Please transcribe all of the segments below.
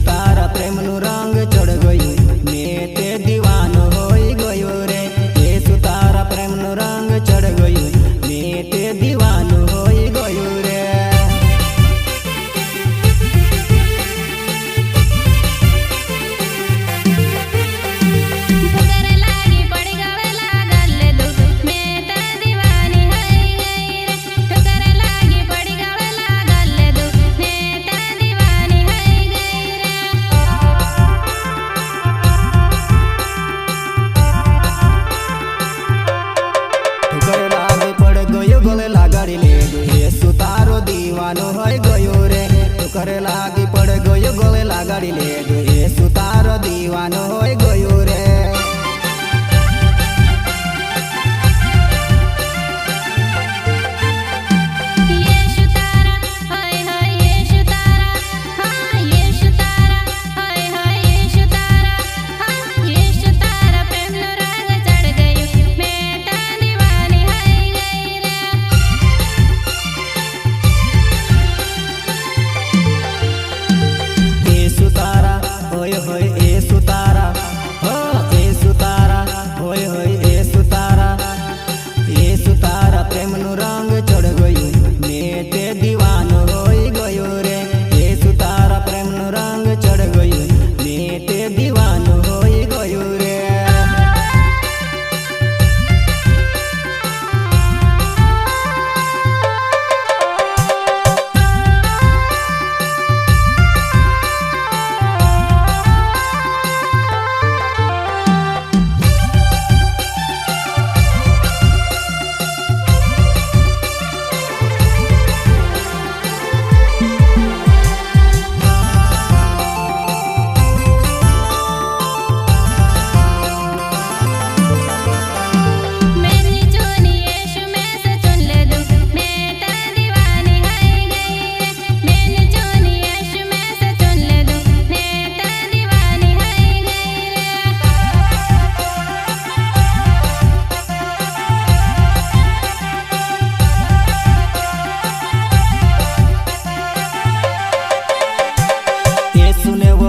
तारा प्रेम नु रंग चढ़ गयो मैं ते दीवानो होई गयो रे। येसु तारा प्रेम नु रंग चढ़ गयो मैं ते दीवानो होई गयो रे। येसु तारो दीवानो होई गयो रे। करे लागी पड़ गयो गले लगाड़ी ले दो। येसु तारो दीवानो होई गयो रे।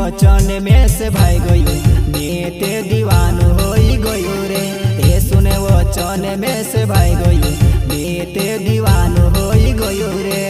वचन में से भाई गयो मैं ते दीवानो होई गयो रे। ये सुने वचन में से भाई गयो मैं ते दीवानो होई गयो रे।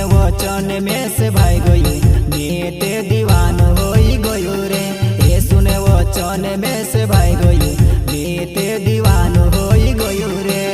वचन में से भाई गयो मैं ते दीवानो होई गयो रे। ये सुने वचन में से भाई गयो मैं ते दीवानो होई गयो रे।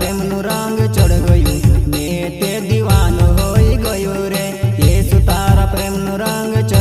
પ્રેમનું રંગ ચડ ગયું, મેં તે દીવાનો હોઈ ગયો રે. યેસુ તારા પ્રેમનું રંગ ચડ